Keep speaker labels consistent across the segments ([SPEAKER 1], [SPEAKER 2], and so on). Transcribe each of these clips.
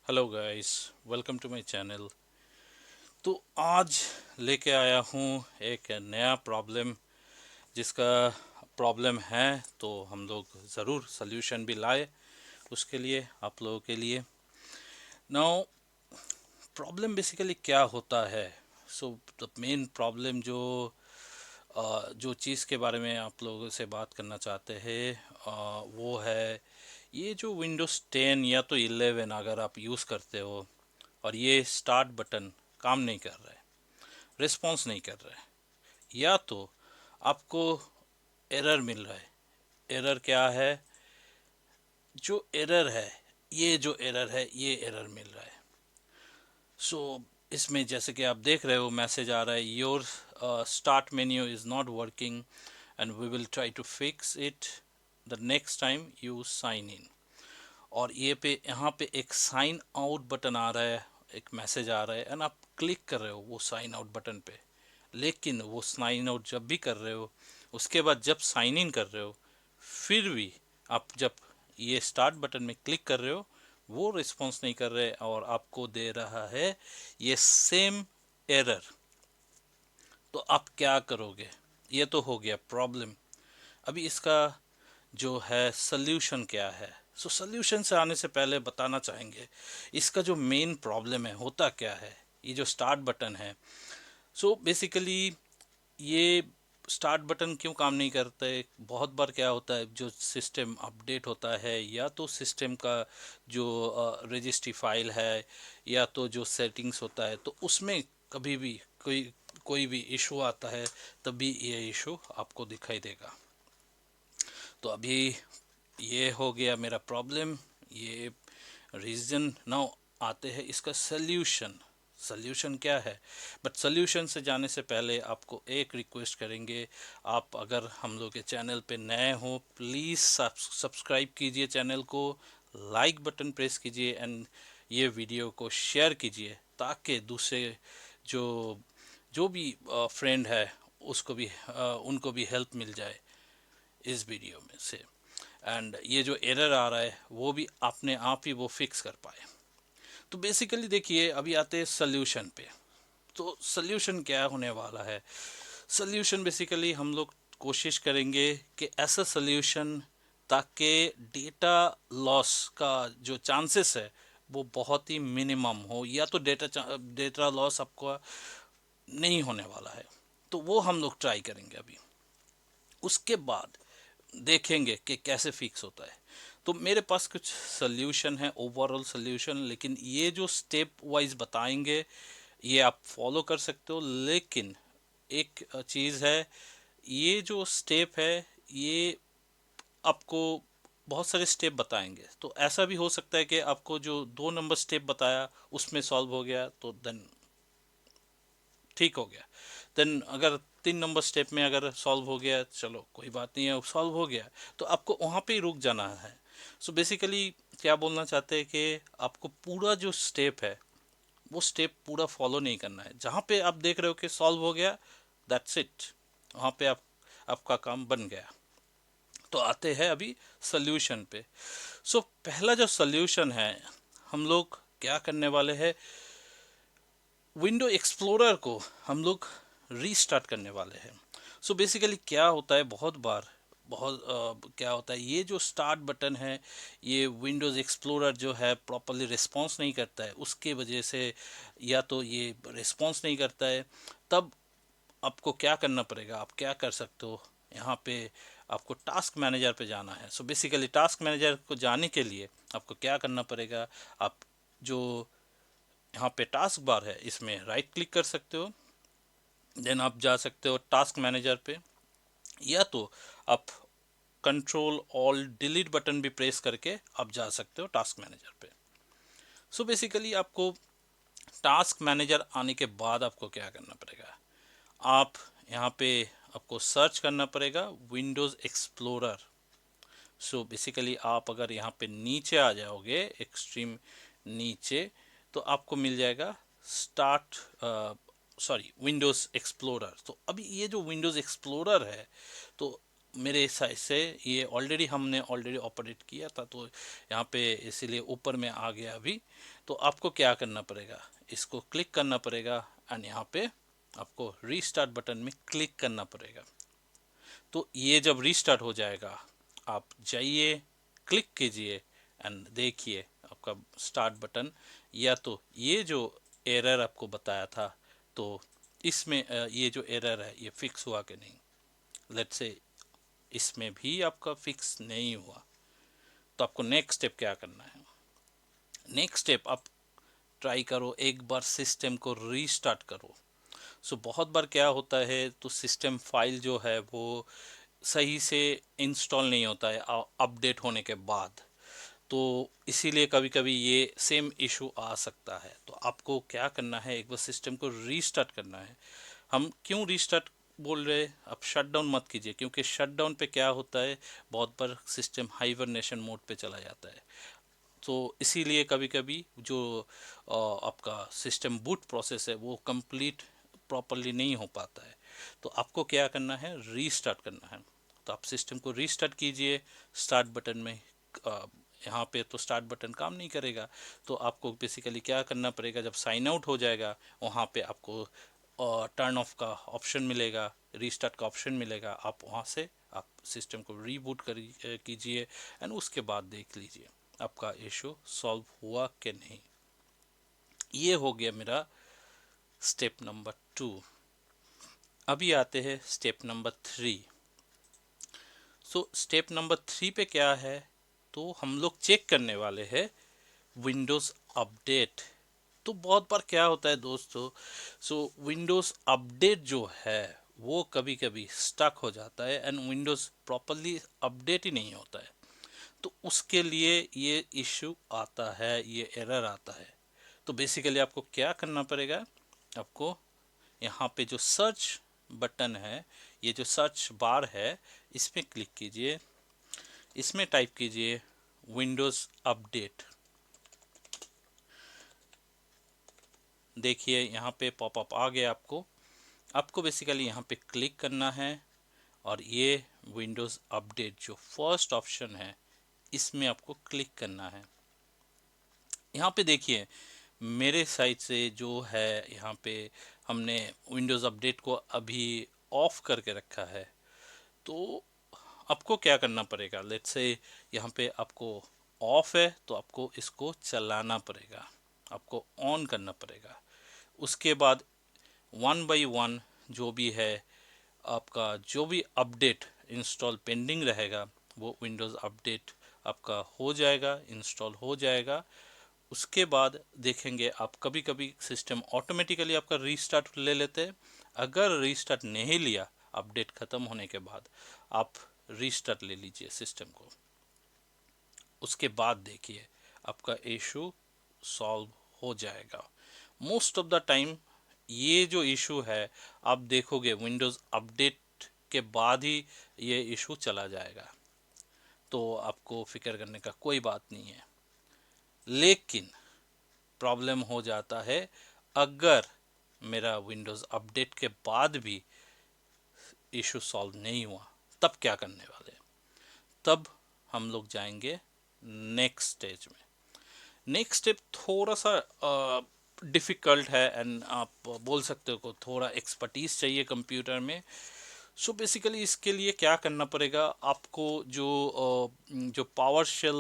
[SPEAKER 1] Hello guys, welcome to my channel. तो आज लेके आया हूँ एक नया प्रॉब्लम, जिसका प्रॉब्लम है तो हम लोग ज़रूर सल्यूशन भी लाए उसके लिए, आप लोगों के लिए। नाउ प्रॉब्लम बेसिकली क्या होता है? सो द मेन प्रॉब्लम जो चीज़ के बारे में आप लोगों से बात करना चाहते हैं, वो है ये जो विंडोज़ 10 या तो 11 अगर आप यूज़ करते हो और ये स्टार्ट बटन काम नहीं कर रहा है, रिस्पॉन्स नहीं कर रहा है, या तो आपको एरर मिल रहा है। एरर क्या है? जो एरर है, ये एरर मिल रहा है। सो इसमें जैसे कि आप देख रहे हो, मैसेज आ रहा है, your start menu is not working and we will try to fix it the next time you sign in. और ये पे यहाँ पे एक साइन आउट बटन आ रहा है, एक मैसेज आ रहा है, एंड आप क्लिक कर रहे हो वो साइन आउट बटन पे। लेकिन वो साइन आउट जब भी कर रहे हो, उसके बाद जब साइन इन कर रहे हो, फिर भी आप जब ये स्टार्ट बटन में क्लिक कर रहे हो, वो रिस्पॉन्स नहीं कर रहे और आपको दे रहा है ये सेम एरर। तो आप क्या करोगे? ये तो हो गया प्रॉब्लम। अभी इसका जो है सल्यूशन क्या है? सो सल्यूशन से आने से पहले बताना चाहेंगे इसका जो मेन प्रॉब्लम है होता क्या है। ये जो स्टार्ट बटन है, सो बेसिकली ये स्टार्ट बटन क्यों काम नहीं करता है? बहुत बार क्या होता है, जो सिस्टम अपडेट होता है या तो सिस्टम का जो रजिस्ट्री फाइल है या तो जो सेटिंग्स होता है, तो उसमें कभी भी कोई कोई भी इशू आता है, तभी ये इशू आपको दिखाई देगा। तो अभी ये हो गया मेरा प्रॉब्लम, ये रीज़न। नाउ आते हैं इसका सल्यूशन। सल्यूशन क्या है? बट सल्यूशन से जाने से पहले आपको एक रिक्वेस्ट करेंगे, आप अगर हम लोग के चैनल पे नए हो, प्लीज़ सब्सक्राइब कीजिए चैनल को, लाइक बटन प्रेस कीजिए एंड ये वीडियो को शेयर कीजिए, ताकि दूसरे जो जो भी फ्रेंड है उसको भी उनको भी हेल्प मिल जाए इस वीडियो में से, एंड ये जो एरर आ रहा है वो भी अपने आप ही वो फिक्स कर पाए। तो बेसिकली देखिए, अभी आते हैं सल्यूशन पे। तो सल्यूशन क्या होने वाला है? सल्यूशन बेसिकली हम लोग कोशिश करेंगे कि ऐसा सल्यूशन ताकि डेटा लॉस का जो चांसेस है वो बहुत ही मिनिमम हो, या तो डेटा लॉस आपको नहीं होने वाला है। तो वो हम लोग ट्राई करेंगे अभी। उसके बाद देखेंगे कि कैसे फिक्स होता है। तो मेरे पास कुछ सल्यूशन है, ओवरऑल सल्यूशन, लेकिन ये जो स्टेप वाइज बताएंगे ये आप फॉलो कर सकते हो। लेकिन एक चीज़ है, ये जो स्टेप है ये आपको बहुत सारे स्टेप बताएंगे, तो ऐसा भी हो सकता है कि आपको जो 2 नंबर स्टेप बताया उसमें सॉल्व हो गया तो देन ठीक हो गया। देन अगर 3 नंबर स्टेप में अगर सॉल्व हो गया, चलो कोई बात नहीं है, सॉल्व हो गया, तो आपको वहाँ पे ही रुक जाना है। सो बेसिकली क्या बोलना चाहते हैं कि आपको पूरा जो स्टेप है वो स्टेप पूरा फॉलो नहीं करना है। जहाँ पे आप देख रहे हो कि सॉल्व हो गया, दैट्स इट, वहाँ पे आपका काम बन गया। तो आते हैं अभी सल्यूशन पे। सो पहला जो सल्यूशन है, हम लोग क्या करने वाले हैं, विंडो एक्सप्लोरर को हम लोग रीस्टार्ट करने वाले हैं। सो बेसिकली क्या होता है, बहुत बार क्या होता है, ये जो स्टार्ट बटन है, ये विंडोज़ एक्सप्लोरर जो है प्रॉपरली रिस्पॉन्स नहीं करता है, उसके वजह से, या तो ये रिस्पॉन्स नहीं करता है, तब आपको क्या करना पड़ेगा, आप क्या कर सकते हो, यहाँ पे आपको टास्क मैनेजर पे जाना है। सो बेसिकली टास्क मैनेजर को जाने के लिए आपको क्या करना पड़ेगा, आप जो यहाँ पे टास्क बार है इसमें राइट क्लिक कर सकते हो, देन आप जा सकते हो टास्क मैनेजर पे, या तो आप कंट्रोल ऑल डिलीट बटन भी प्रेस करके आप जा सकते हो टास्क मैनेजर पे। सो बेसिकली आपको टास्क मैनेजर आने के बाद आपको क्या करना पड़ेगा, आप यहाँ पे आपको सर्च करना पड़ेगा विंडोज़ एक्सप्लोरर। सो बेसिकली आप अगर यहाँ पे नीचे आ जाओगे, एक्सट्रीम नीचे, तो आपको मिल जाएगा स्टार्ट विंडोज़ एक्सप्लोरर। तो अभी ये जो विंडोज़ एक्सप्लोरर है, तो मेरे साइड से ये हमने ऑलरेडी ऑपरेट किया था, तो यहाँ पे इसीलिए ऊपर में आ गया अभी। तो आपको क्या करना पड़ेगा, इसको क्लिक करना पड़ेगा एंड यहाँ पे आपको रीस्टार्ट बटन में क्लिक करना पड़ेगा। तो ये जब रीस्टार्ट हो जाएगा, आप जाइए, क्लिक कीजिए एंड देखिए आपका स्टार्ट बटन, या तो ये जो एरर आपको बताया था, तो इसमें ये जो एरर है ये फिक्स हुआ कि नहीं। लेट्स से इसमें भी आपका फिक्स नहीं हुआ, तो आपको नेक्स्ट स्टेप क्या करना है। नेक्स्ट स्टेप, आप ट्राई करो एक बार सिस्टम को रीस्टार्ट करो। बहुत बार क्या होता है, तो सिस्टम फाइल जो है वो सही से इंस्टॉल नहीं होता है अपडेट होने के बाद, तो इसीलिए कभी कभी ये सेम इशू आ सकता है। तो आपको क्या करना है, एक बार सिस्टम को रीस्टार्ट करना है। हम क्यों रीस्टार्ट बोल रहे हैं, आप शट डाउन मत कीजिए, क्योंकि शट डाउन पे क्या होता है, बहुत बार सिस्टम हाइबरनेशन मोड पे चला जाता है। तो इसीलिए कभी कभी जो आपका सिस्टम बूट प्रोसेस है वो कंप्लीट प्रॉपरली नहीं हो पाता है। तो आपको क्या करना है, रीस्टार्ट करना है। तो आप सिस्टम को रीस्टार्ट कीजिए, स्टार्ट बटन में यहाँ पे तो स्टार्ट बटन काम नहीं करेगा, तो आपको बेसिकली क्या करना पड़ेगा, जब साइन आउट हो जाएगा वहाँ पे आपको टर्न ऑफ का ऑप्शन मिलेगा, रीस्टार्ट का ऑप्शन मिलेगा, आप वहाँ से आप सिस्टम को रीबूट कीजिए एंड उसके बाद देख लीजिए आपका इशू सॉल्व हुआ कि नहीं। ये हो गया मेरा स्टेप नंबर 2। अभी आते हैं स्टेप नंबर 3। स्टेप नंबर 3 पे क्या है, तो हम लोग चेक करने वाले हैं विंडोज़ अपडेट। तो बहुत बार क्या होता है दोस्तों, विंडोज़ अपडेट जो है वो कभी कभी स्टक हो जाता है एंड विंडोज़ प्रॉपरली अपडेट ही नहीं होता है। तो उसके लिए ये इशू आता है, ये एरर आता है। तो बेसिकली आपको क्या करना पड़ेगा, आपको यहाँ पे जो सर्च बटन है, ये जो सर्च बार है, इसमें क्लिक कीजिए, इसमें टाइप कीजिए विंडोज़ अपडेट। देखिए यहाँ पे पॉपअप आ गया आपको। आपको बेसिकली यहाँ पे क्लिक करना है और ये विंडोज़ अपडेट जो फर्स्ट ऑप्शन है इसमें आपको क्लिक करना है। यहाँ पे देखिए मेरे साइड से जो है, यहाँ पे हमने विंडोज़ अपडेट को अभी ऑफ करके रखा है। तो आपको क्या करना पड़ेगा, लेट्स से यहाँ पे आपको ऑफ है तो आपको इसको चलाना पड़ेगा, आपको ऑन करना पड़ेगा। उसके बाद वन बाय वन जो भी है आपका, जो भी अपडेट इंस्टॉल पेंडिंग रहेगा वो विंडोज़ अपडेट आपका हो जाएगा, इंस्टॉल हो जाएगा। उसके बाद देखेंगे आप, कभी कभी सिस्टम ऑटोमेटिकली आपका रीस्टार्ट ले लेते हैं। अगर रीस्टार्ट नहीं लिया अपडेट ख़त्म होने के बाद, आप रीस्टार्ट ले लीजिए सिस्टम को। उसके बाद देखिए आपका इशू सॉल्व हो जाएगा। मोस्ट ऑफ द टाइम ये जो इशू है आप देखोगे विंडोज़ अपडेट के बाद ही ये इशू चला जाएगा, तो आपको फिक्र करने का कोई बात नहीं है। लेकिन प्रॉब्लम हो जाता है अगर मेरा विंडोज़ अपडेट के बाद भी इशू सॉल्व नहीं हुआ, तब क्या करने वाले हैं? तब हम लोग जाएंगे नेक्स्ट स्टेज में। नेक्स्ट स्टेप थोड़ा सा डिफ़िकल्ट है एंड आप बोल सकते हो को थोड़ा एक्सपर्टीज चाहिए कंप्यूटर में। बेसिकली इसके लिए क्या करना पड़ेगा, आपको जो पावर शेल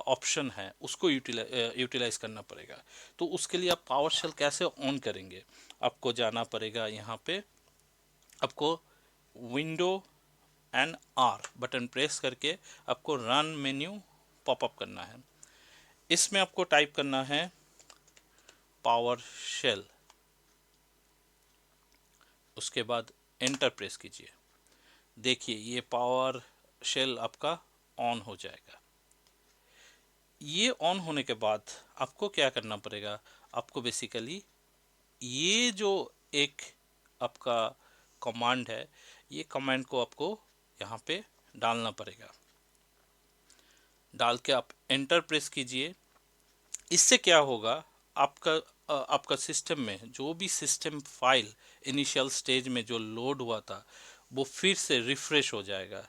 [SPEAKER 1] ऑप्शन है उसको यूटिलाइज करना पड़ेगा। तो उसके लिए आप पावर शेल कैसे ऑन करेंगे, आपको जाना पड़ेगा यहाँ पे, आपको window and are button press करके आपको रन मेन्यू पॉपअप करना है। इसमें आपको टाइप करना है पावर शेल, उसके बाद एंटर प्रेस कीजिए। देखिए ये पावर शेल आपका ऑन हो जाएगा। ये ऑन होने के बाद आपको क्या करना पड़ेगा, आपको बेसिकली ये जो एक आपका कमांड है, ये कमांड को आपको यहाँ पे डालना पड़ेगा। डाल के आप एंटर प्रेस कीजिए। इससे क्या होगा, आपका सिस्टम में जो भी सिस्टम फाइल इनिशियल स्टेज में जो लोड हुआ था वो फिर से रिफ्रेश हो जाएगा,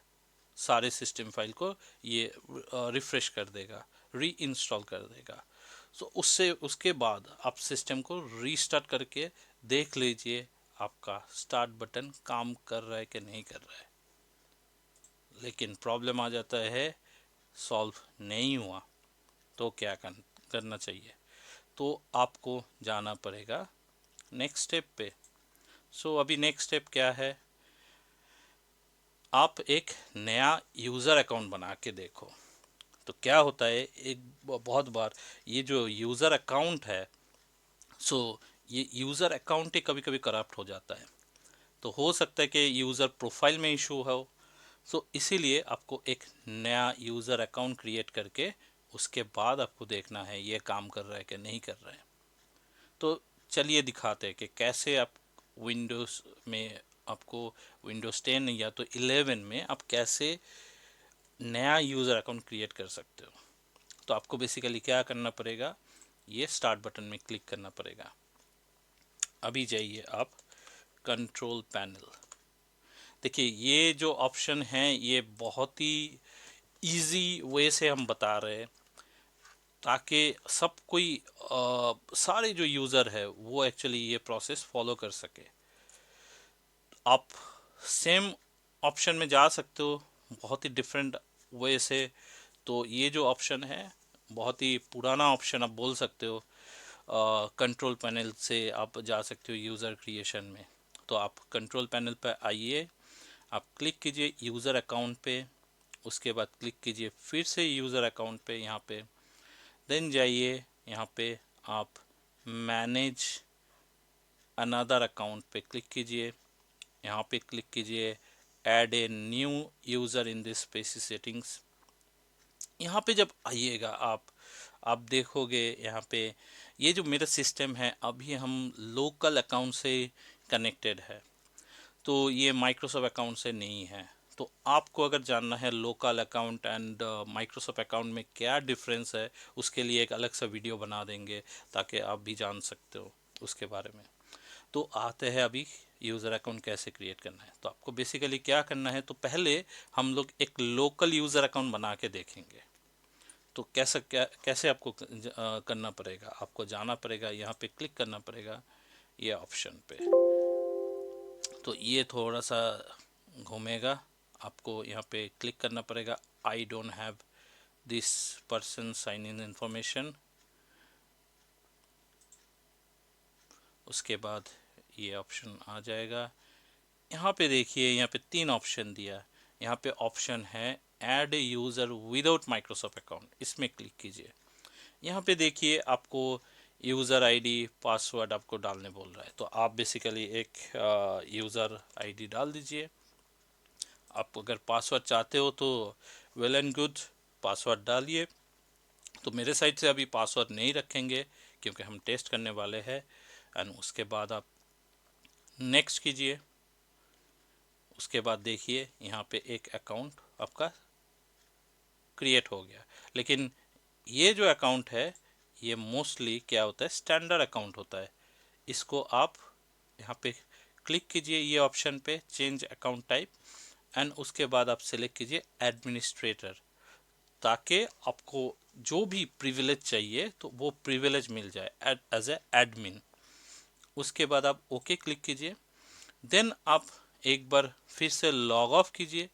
[SPEAKER 1] सारे सिस्टम फाइल को ये रिफ्रेश कर देगा, री इंस्टॉल कर देगा। सो उससे उसके बाद आप सिस्टम को रीस्टार्ट करके देख लीजिए आपका स्टार्ट बटन काम कर रहा है कि नहीं कर रहा है। लेकिन प्रॉब्लम आ जाता है सॉल्व नहीं हुआ, तो क्या करना चाहिए? तो आपको जाना पड़ेगा नेक्स्ट स्टेप पे। सो अभी नेक्स्ट स्टेप क्या है? आप एक नया यूज़र अकाउंट बना के देखो। तो क्या होता है, एक बहुत बार ये जो यूज़र अकाउंट है, सो ये यूज़र अकाउंट ही कभी कभी करप्ट हो जाता है। तो हो सकता है कि यूज़र प्रोफाइल में इशू हो। सो इसीलिए आपको एक नया यूज़र अकाउंट क्रिएट करके उसके बाद आपको देखना है ये काम कर रहा है कि नहीं कर रहा है। तो चलिए दिखाते हैं कि कैसे आप विंडोज़ में, आपको विंडोज़ 10 या तो 11 में आप कैसे नया यूज़र अकाउंट क्रिएट कर सकते हो। तो आपको बेसिकली क्या करना पड़ेगा, ये स्टार्ट बटन में क्लिक करना पड़ेगा। अभी जाइए आप कंट्रोल पैनल। देखिए ये जो ऑप्शन है ये बहुत ही इजी वे से हम बता रहे हैं ताकि सब कोई सारे जो यूज़र है वो एक्चुअली ये प्रोसेस फॉलो कर सके। आप सेम ऑप्शन में जा सकते हो बहुत ही डिफरेंट वे से। तो ये जो ऑप्शन है बहुत ही पुराना ऑप्शन आप बोल सकते हो। कंट्रोल पैनल से आप जा सकते हो यूज़र क्रिएशन में। तो आप कंट्रोल पैनल पर आइए, आप क्लिक कीजिए यूज़र अकाउंट पे, उसके बाद क्लिक कीजिए फिर से यूज़र अकाउंट पे यहाँ पे, देन जाइए यहाँ पे आप मैनेज अनदर अकाउंट पे क्लिक कीजिए, यहाँ पे क्लिक कीजिए add a new user in this space settings. यहाँ पे जब आइएगा आप देखोगे यहाँ पे ये जो मेरा सिस्टम है अभी हम लोकल अकाउंट से कनेक्टेड है, तो ये माइक्रोसॉफ्ट अकाउंट से नहीं है। तो आपको अगर जानना है local account and Microsoft account में क्या डिफरेंस है, उसके लिए एक अलग सा वीडियो बना देंगे ताकि आप भी जान सकते हो उसके बारे में। तो आते हैं अभी यूज़र अकाउंट कैसे क्रिएट करना है। तो आपको बेसिकली क्या करना है, तो पहले हम लोग एक लोकल यूज़र अकाउंट बना के देखेंगे। तो कैसे आपको करना पड़ेगा, आपको जाना पड़ेगा यहाँ पे क्लिक करना पड़ेगा ये ऑप्शन पे। तो ये थोड़ा सा घूमेगा, आपको यहाँ पे क्लिक करना पड़ेगा I don't have this person sign in information. उसके बाद ये ऑप्शन आ जाएगा। यहाँ पे देखिए यहाँ पे 3 ऑप्शन दिया। यहाँ पे ऑप्शन है add user without Microsoft account, इसमें क्लिक कीजिए। यहाँ पे देखिए आपको यूज़र आईडी पासवर्ड आपको डालने बोल रहा है। तो आप बेसिकली एक यूज़र आईडी डाल दीजिए। आप अगर पासवर्ड चाहते हो तो वेल एंड गुड, पासवर्ड डालिए। तो मेरे साइड से अभी पासवर्ड नहीं रखेंगे क्योंकि हम टेस्ट करने वाले हैं। एंड उसके बाद आप नेक्स्ट कीजिए। उसके बाद देखिए यहाँ पे एक अकाउंट आपका क्रिएट हो गया। लेकिन ये जो अकाउंट है ये मोस्टली क्या होता है, स्टैंडर्ड अकाउंट होता है। इसको आप यहाँ पे क्लिक कीजिए ये ऑप्शन पे चेंज अकाउंट टाइप, एंड उसके बाद आप सेलेक्ट कीजिए एडमिनिस्ट्रेटर, ताकि आपको जो भी प्रिविलेज चाहिए तो वो प्रिविलेज मिल जाए एज ए एडमिन। उसके बाद आप ओके क्लिक कीजिए। देन आप एक बार फिर से लॉग ऑफ कीजिए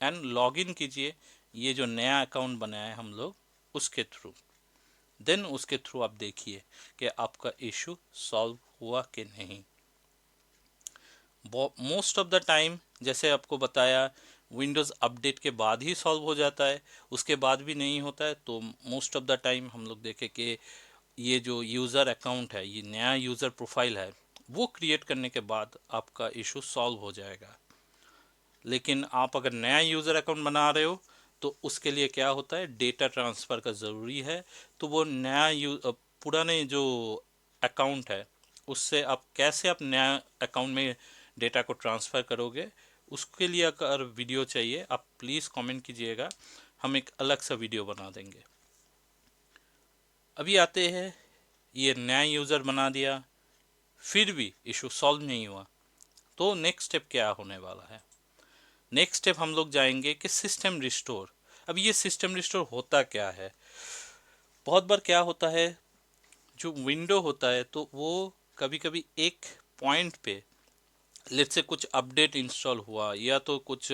[SPEAKER 1] एंड लॉग इन कीजिए ये जो नया अकाउंट बनाया है हम लोग उसके थ्रू। देन उसके थ्रू आप देखिए कि आपका इशू सॉल्व हुआ कि नहीं। मोस्ट ऑफ द टाइम जैसे आपको बताया विंडोज़ अपडेट के बाद ही सॉल्व हो जाता है, उसके बाद भी नहीं होता है। तो मोस्ट ऑफ द टाइम हम लोग देखें कि ये जो यूज़र अकाउंट है, ये नया यूज़र प्रोफाइल है, वो क्रिएट करने के बाद आपका इशू सॉल्व हो जाएगा। लेकिन आप अगर नया यूज़र अकाउंट बना रहे हो तो उसके लिए क्या होता है, डेटा ट्रांसफ़र का ज़रूरी है। तो वो पुराने जो अकाउंट है उससे आप कैसे आप नया अकाउंट में डेटा को ट्रांसफ़र करोगे, उसके लिए अगर वीडियो चाहिए आप प्लीज़ कमेंट कीजिएगा, हम एक अलग सा वीडियो बना देंगे। अभी आते हैं, ये नया यूज़र बना दिया फिर भी इशू सॉल्व नहीं हुआ, तो नेक्स्ट स्टेप क्या होने वाला है। नेक्स्ट स्टेप हम लोग जाएंगे कि सिस्टम रिस्टोर। अब ये सिस्टम रिस्टोर होता क्या है? बहुत बार क्या होता है, जो विंडो होता है तो वो कभी कभी एक पॉइंट पे, लेट्स से कुछ अपडेट इंस्टॉल हुआ या तो कुछ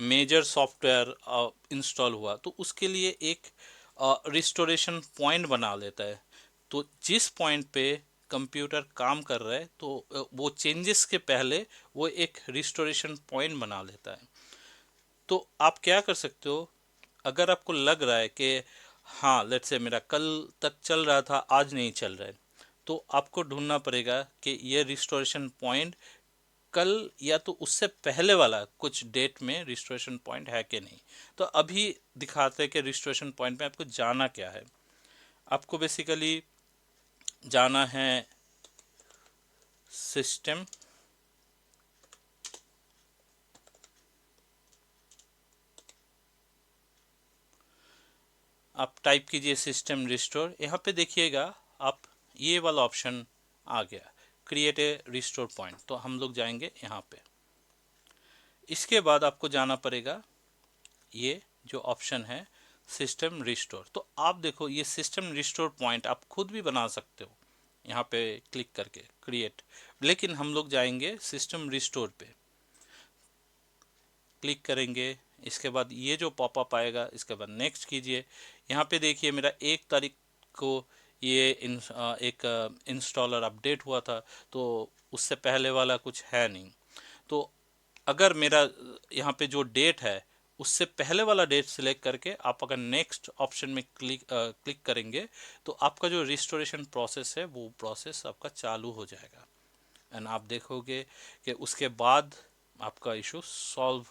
[SPEAKER 1] मेजर सॉफ्टवेयर इंस्टॉल हुआ, तो उसके लिए एक रिस्टोरेशन पॉइंट बना लेता है। तो जिस पॉइंट पे कंप्यूटर काम कर रहा है तो वो चेंजेस के पहले वो एक रिस्टोरेशन पॉइंट बना लेता है। तो आप क्या कर सकते हो, अगर आपको लग रहा है कि हाँ लेट्स से मेरा कल तक चल रहा था आज नहीं चल रहा है, तो आपको ढूंढना पड़ेगा कि ये रिस्टोरेशन पॉइंट कल या तो उससे पहले वाला कुछ डेट में रिस्टोरेशन पॉइंट है कि नहीं। तो अभी दिखाते हैं कि रिस्टोरेशन पॉइंट में आपको जाना क्या है। आपको बेसिकली जाना है सिस्टम, आप टाइप कीजिए सिस्टम रिस्टोर। यहाँ पे देखिएगा आप, ये वाला ऑप्शन आ गया, क्रिएट ए रिस्टोर पॉइंट। तो हम लोग जाएंगे यहाँ पे। इसके बाद आपको जाना पड़ेगा ये जो ऑप्शन है सिस्टम रिस्टोर। तो आप देखो ये सिस्टम रिस्टोर पॉइंट आप खुद भी बना सकते हो यहाँ पे क्लिक करके क्रिएट, लेकिन हम लोग जाएंगे सिस्टम रिस्टोर पे, क्लिक करेंगे। इसके बाद ये जो पॉपअप आएगा इसके बाद नेक्स्ट कीजिए। यहाँ पे देखिए मेरा 1 तारीख को ये एक इंस्टॉलर अपडेट हुआ था, तो उससे पहले वाला कुछ है नहीं। तो अगर मेरा यहाँ पे जो डेट है उससे पहले वाला डेट सिलेक्ट करके आप अगर नेक्स्ट ऑप्शन में क्लिक करेंगे तो आपका जो रिस्टोरेशन प्रोसेस है वो प्रोसेस आपका चालू हो जाएगा। एंड आप देखोगे कि उसके बाद आपका इशू सॉल्व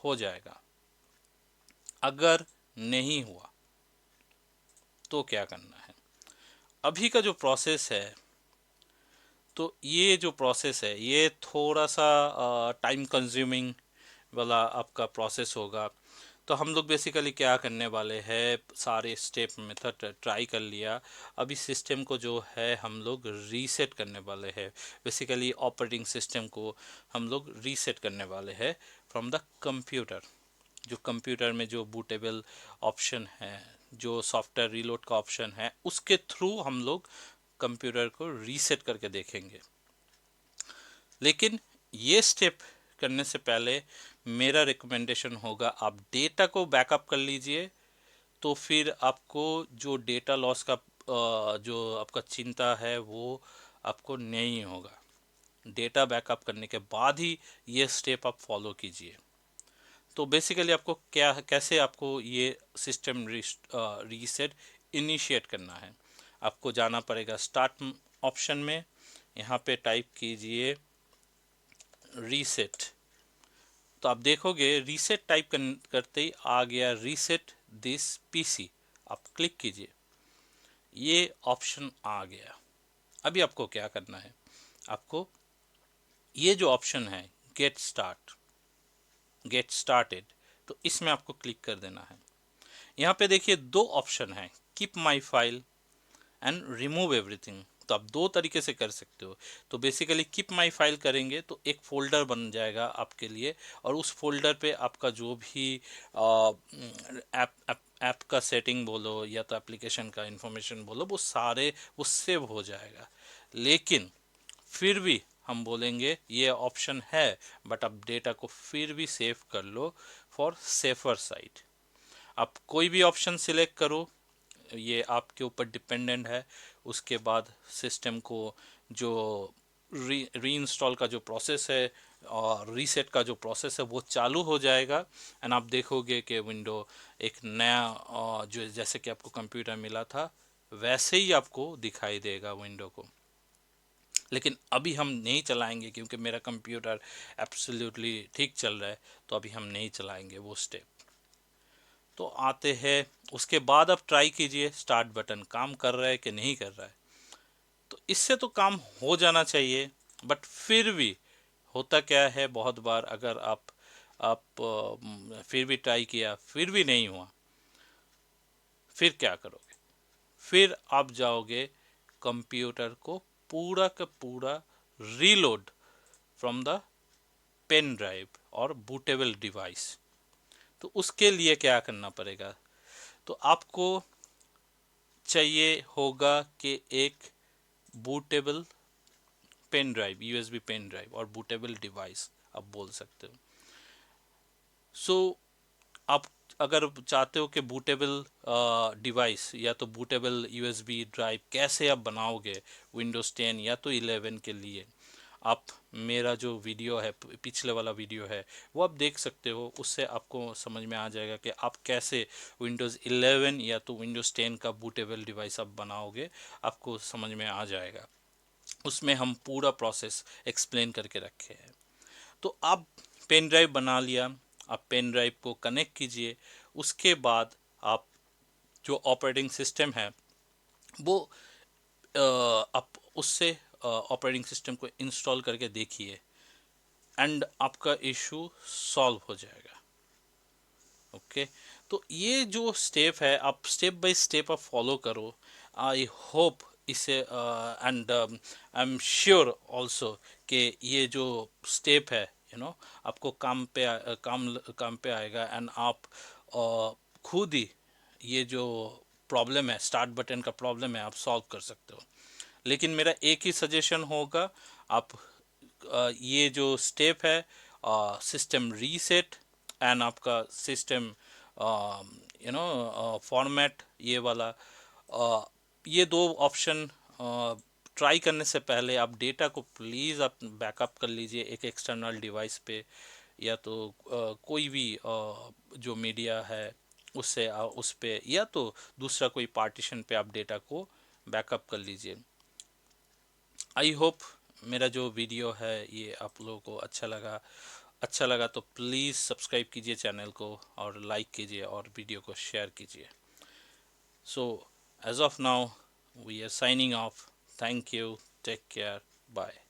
[SPEAKER 1] हो जाएगा। अगर नहीं हुआ तो क्या करना है? अभी का जो प्रोसेस है, तो ये जो प्रोसेस है ये थोड़ा सा टाइम कंज्यूमिंग वाला आपका प्रोसेस होगा। तो हम लोग बेसिकली क्या करने वाले हैं, सारे स्टेप मेथड ट्राई कर लिया। अभी सिस्टम को जो है हम लोग रीसेट करने वाले हैं। बेसिकली ऑपरेटिंग सिस्टम को हम लोग रीसेट करने वाले हैं फ्रॉम द कंप्यूटर। जो कंप्यूटर में जो बूटेबल ऑप्शन है, जो सॉफ्टवेयर रीलोड का ऑप्शन है, उसके थ्रू हम लोग कंप्यूटर को रीसेट करके देखेंगे। लेकिन ये स्टेप करने से पहले मेरा रिकमेंडेशन होगा आप डेटा को बैकअप कर लीजिए। तो फिर आपको जो डेटा लॉस का जो आपका चिंता है वो आपको नहीं होगा। डेटा बैकअप करने के बाद ही ये स्टेप आप फॉलो कीजिए। तो बेसिकली आपको क्या, कैसे आपको ये सिस्टम रीसेट इनिशिएट करना है, आपको जाना पड़ेगा स्टार्ट ऑप्शन में। यहाँ पे टाइप कीजिए रीसेट। तो आप देखोगे रीसेट टाइप करते ही आ गया रीसेट दिस पीसी। आप क्लिक कीजिए, ये ऑप्शन आ गया। अभी आपको क्या करना है, आपको ये जो ऑप्शन है गेट स्टार्टेड, तो इसमें आपको क्लिक कर देना है। यहाँ पे देखिए 2 ऑप्शन है, keep my file and remove everything. तो आप 2 तरीके से कर सकते हो। तो बेसिकली कीप माई फाइल करेंगे तो एक फोल्डर बन जाएगा आपके लिए, और उस फोल्डर पे आपका जो भी ऐप का सेटिंग बोलो या तो एप्लीकेशन का इंफॉर्मेशन बोलो, वो सारे वो सेव हो जाएगा। लेकिन फिर भी हम बोलेंगे ये ऑप्शन है, बट आप डेटा को फिर भी सेव कर लो फॉर सेफर साइड। आप कोई भी ऑप्शन सिलेक्ट करो, ये आपके ऊपर डिपेंडेंट है। उसके बाद सिस्टम को जो री इंस्टॉल का जो प्रोसेस है और रीसेट का जो प्रोसेस है वो चालू हो जाएगा। एंड आप देखोगे कि विंडो एक नया जो जैसे कि आपको कंप्यूटर मिला था वैसे ही आपको दिखाई देगा विंडो को। लेकिन अभी हम नहीं चलाएंगे क्योंकि मेरा कंप्यूटर एब्सोल्युटली ठीक चल रहा है, तो अभी हम नहीं चलाएंगे वो स्टेप। तो आते हैं उसके बाद आप ट्राई कीजिए स्टार्ट बटन काम कर रहा है कि नहीं कर रहा है। तो इससे तो काम हो जाना चाहिए, बट फिर भी होता क्या है, बहुत बार अगर आप फिर भी ट्राई किया फिर भी नहीं हुआ, फिर क्या करोगे? फिर आप जाओगे कंप्यूटर को पूरा का पूरा reload from the pen drive और बूटेबल डिवाइस। तो उसके लिए क्या करना पड़ेगा, तो आपको चाहिए होगा कि एक bootable pen drive, USB pen drive और बूटेबल डिवाइस आप बोल सकते हो। सो आप अगर चाहते हो कि बूटेबल डिवाइस या तो बूटेबल यूएसबी ड्राइव कैसे आप बनाओगे विंडोज़ 10 या तो 11 के लिए, आप मेरा जो वीडियो है, पिछले वाला वीडियो है, वो आप देख सकते हो। उससे आपको समझ में आ जाएगा कि आप कैसे विंडोज़ 11 या तो विंडोज़ 10 का बूटेबल डिवाइस आप बनाओगे, आपको समझ में आ जाएगा। उसमें हम पूरा प्रोसेस एक्सप्लेन करके रखे हैं। तो आप पेन ड्राइव बना लिया, आप पेन ड्राइव को कनेक्ट कीजिए। उसके बाद आप जो ऑपरेटिंग सिस्टम है वो आप उससे ऑपरेटिंग सिस्टम को इंस्टॉल करके देखिए एंड आपका इशू सॉल्व हो जाएगा। ओके, तो ये जो स्टेप है आप स्टेप बाय स्टेप आप फॉलो करो। आई होप इसे and I am sure also कि ये जो स्टेप है आपको काम पे आएगा एंड आप खुद ही ये जो प्रॉब्लम है, स्टार्ट बटन का प्रॉब्लम है, आप सॉल्व कर सकते हो। लेकिन मेरा एक ही सजेशन होगा, आप ये जो स्टेप है सिस्टम रीसेट एंड आपका सिस्टम फॉर्मेट, ये वाला ये दो ऑप्शन ट्राई करने से पहले आप डेटा को प्लीज़ आप बैकअप कर लीजिए एक एक्सटर्नल डिवाइस पे, या तो कोई भी जो मीडिया है उससे उस पे, या तो दूसरा कोई पार्टीशन पे आप डेटा को बैकअप कर लीजिए। आई होप मेरा जो वीडियो है ये आप लोगों को अच्छा लगा तो प्लीज़ सब्सक्राइब कीजिए चैनल को और लाइक कीजिए और वीडियो को शेयर कीजिए। So as of now we are signing off. Thank you, take care, bye.